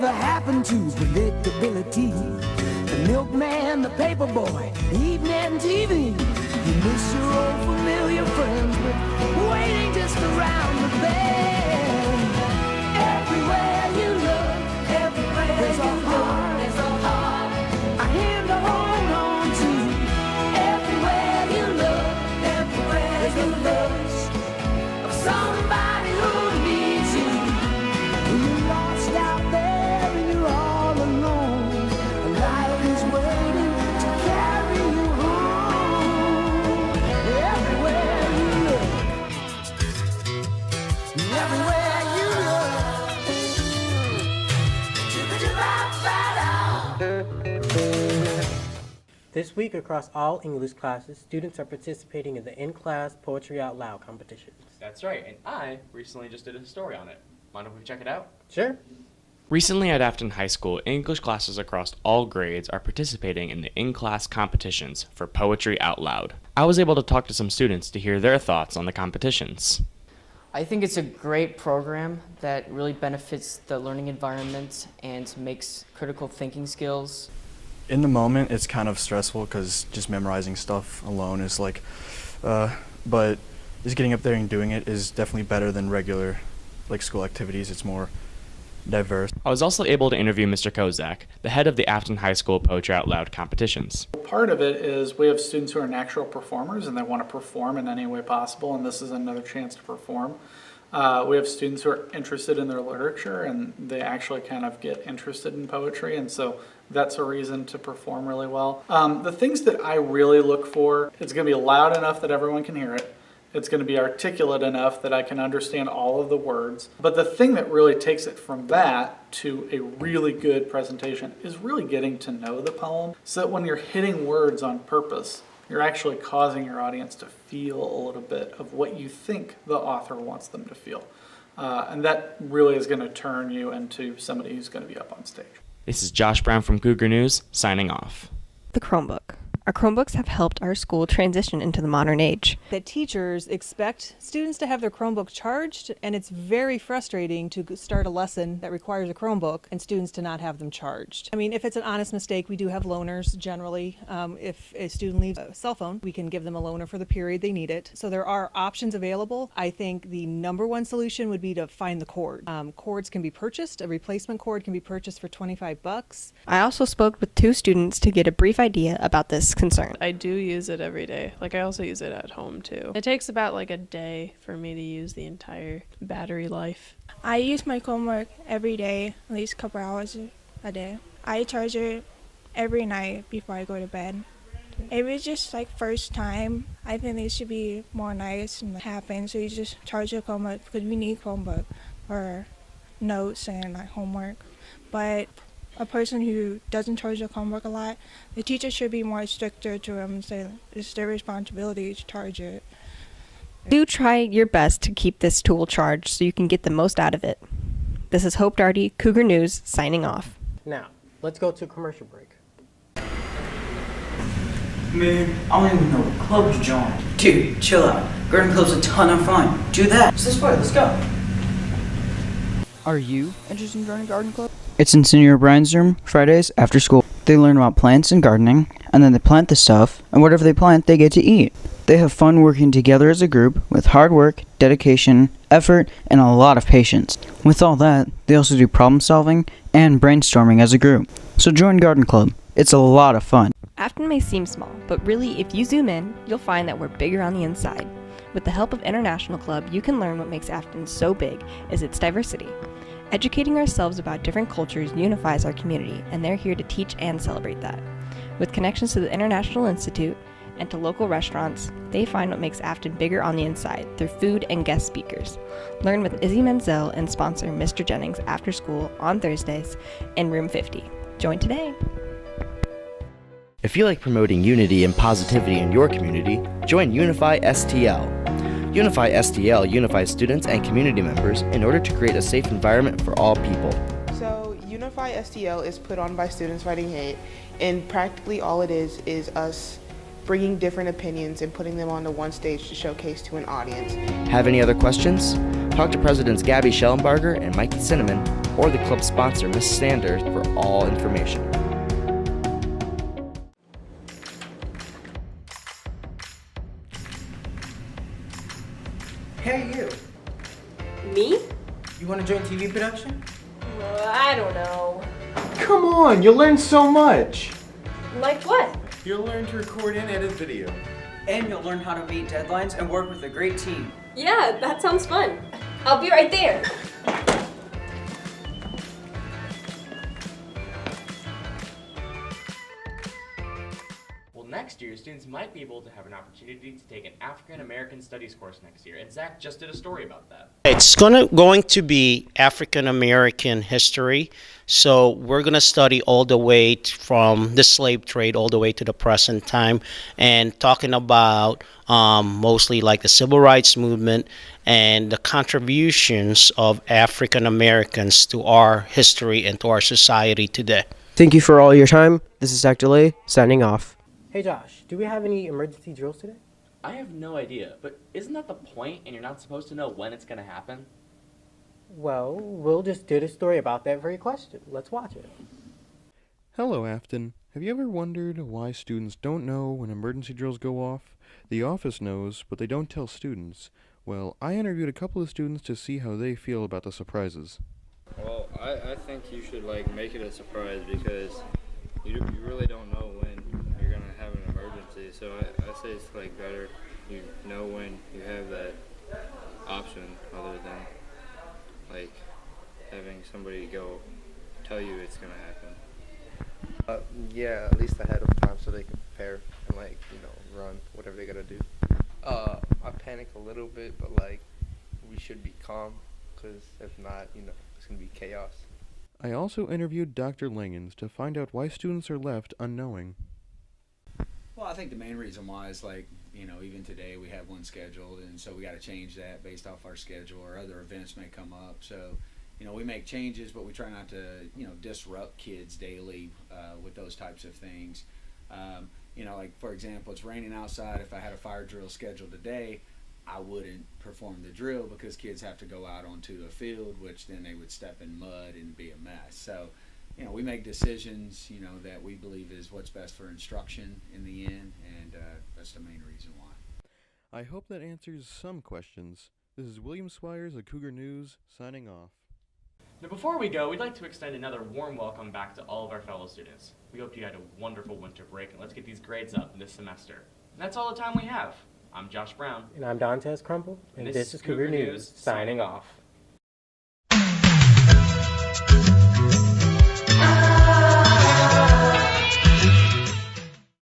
whatever happened to predictability? The milkman, the paper boy, evening TV. You miss your old familiar friends, but waiting just around the bend. Everywhere you look, everywhere there's a heart, a hand to hold on to. Everywhere you look, everywhere there's a look of somebody who needs you. When you're lost out there and you're all alone, life is waiting to carry you home. Everywhere you look, everywhere you look. This week, across all English classes, students are participating in the in-class Poetry Out Loud competitions. That's right, and I recently just did a story on it. Mind if we check it out? Sure. Recently at Affton High School, English classes across all grades are participating in the in-class competitions for Poetry Out Loud. I was able to talk to some students to hear their thoughts on the competitions. I think it's a great program that really benefits the learning environment and makes critical thinking skills. In the moment, it's kind of stressful because just memorizing stuff alone is like, but just getting up there and doing it is definitely better than regular like school activities. It's more diverse. I was also able to interview Mr. Kozak, the head of the Affton High School Poetry Out Loud competitions. Part of it is we have students who are natural performers and they want to perform in any way possible, and this is another chance to perform. We have students who are interested in their literature and they actually kind of get interested in poetry, and so that's a reason to perform really well. The things that I really look for, it's going to be loud enough that everyone can hear it. It's going to be articulate enough that I can understand all of the words. But the thing that really takes it from that to a really good presentation is really getting to know the poem, so that when you're hitting words on purpose, you're actually causing your audience to feel a little bit of what you think the author wants them to feel. And that really is going to turn you into somebody who's going to be up on stage. This is Josh Brown from Cougar News, signing off. The Chromebook. Our Chromebooks have helped our school transition into the modern age. That teachers expect students to have their Chromebook charged, and it's very frustrating to start a lesson that requires a Chromebook and students to not have them charged. I mean, if it's an honest mistake, we do have loaners generally. If a student leaves a cell phone, we can give them a loaner for the period they need it. So there are options available. I think the number one solution would be to find the cord. Cords can be purchased. A replacement cord can be purchased for $25. I also spoke with 2 students to get a brief idea about this concern. I do use it every day. Like, I also use it at home too. It takes about like a day for me to use the entire battery life. I use my Chromebook every day, at least a couple hours a day. I charge it every night before I go to bed. If it's just like first time, I think it should be more nice and happen. So you just charge your Chromebook because we need Chromebook for notes and like homework. But a person who doesn't charge their Chromebook a lot, the teacher should be more stricter to them and say it's their responsibility to charge it. Do try your best to keep this tool charged so you can get the most out of it. This is Hope Darty, Cougar News, signing off. Now, let's go to a commercial break. Man, I don't even know what club to join. Dude, chill out. Garden Club's a ton of fun. Do that. It's this way, let's go. Are you interested in joining Garden Club? It's in Senior Brian's room, Fridays after school. They learn about plants and gardening, and then they plant the stuff, and whatever they plant, they get to eat. They have fun working together as a group with hard work, dedication, effort, and a lot of patience. With all that, they also do problem solving and brainstorming as a group. So join Garden Club. It's a lot of fun. Affton may seem small, but really, if you zoom in, you'll find that we're bigger on the inside. With the help of International Club, you can learn what makes Affton so big is its diversity. Educating ourselves about different cultures unifies our community, and they're here to teach and celebrate that. With connections to the International Institute and to local restaurants, they find what makes Affton bigger on the inside through food and guest speakers. Learn with Izzy Menzel and sponsor Mr. Jennings after school on Thursdays in room 50. Join today. If you like promoting unity and positivity in your community, join Unify STL. Unify STL unifies students and community members in order to create a safe environment for all people. So Unify STL is put on by Students Fighting Hate, and practically all it is us bringing different opinions and putting them onto one stage to showcase to an audience. Have any other questions? Talk to Presidents Gabby Schellenbarger and Mikey Cinnamon. or the club sponsor, Ms. Sanders, for all information. Hey, you. Me? You want to join TV production? I don't know. Come on, you'll learn so much. Like what? You'll learn to record and edit video. And you'll learn how to meet deadlines and work with a great team. Yeah, that sounds fun. I'll be right there. Next year, students might be able to have an opportunity to take an African American Studies course next year, and Zach just did a story about that. It's going to be African American history, so we're going to study all the way from the slave trade all the way to the present time, and talking about mostly like the civil rights movement and the contributions of African Americans to our history and to our society today. Thank you for all your time. This is Dr. Lay, signing off. Hey Josh, do we have any emergency drills today? I have no idea, but isn't that the point, and you're not supposed to know when it's going to happen? Well, Will just did a story about that very question. Let's watch it. Hello, Affton. Have you ever wondered why students don't know when emergency drills go off? The office knows, but they don't tell students. Well, I interviewed a couple of students to see how they feel about the surprises. Well, I think you should make it a surprise because you really don't know when you're gonna have an emergency. So I say it's better you know when you have that option other than having somebody go tell you it's gonna happen. Yeah, at least ahead of time so they can prepare and run whatever they gotta do. I panic a little bit, but we should be calm because if not, it's gonna be chaos. I also interviewed Dr. Langens to find out why students are left unknowing. Well, I think the main reason why is even today we have one scheduled, and so we got to change that based off our schedule, or other events may come up. So, we make changes, but we try not to, disrupt kids daily with those types of things. For example, it's raining outside. If I had a fire drill scheduled today, I wouldn't perform the drill because kids have to go out onto a field, which then they would step in mud and be a mess. So, we make decisions, that we believe is what's best for instruction in the end, and that's the main reason why. I hope that answers some questions. This is William Swires of Cougar News, signing off. Now, before we go, we'd like to extend another warm welcome back to all of our fellow students. We hope you had a wonderful winter break, and let's get these grades up this semester. And that's all the time we have. I'm Josh Brown. And I'm Dantes Crumple, and this is Cougar News, signing off.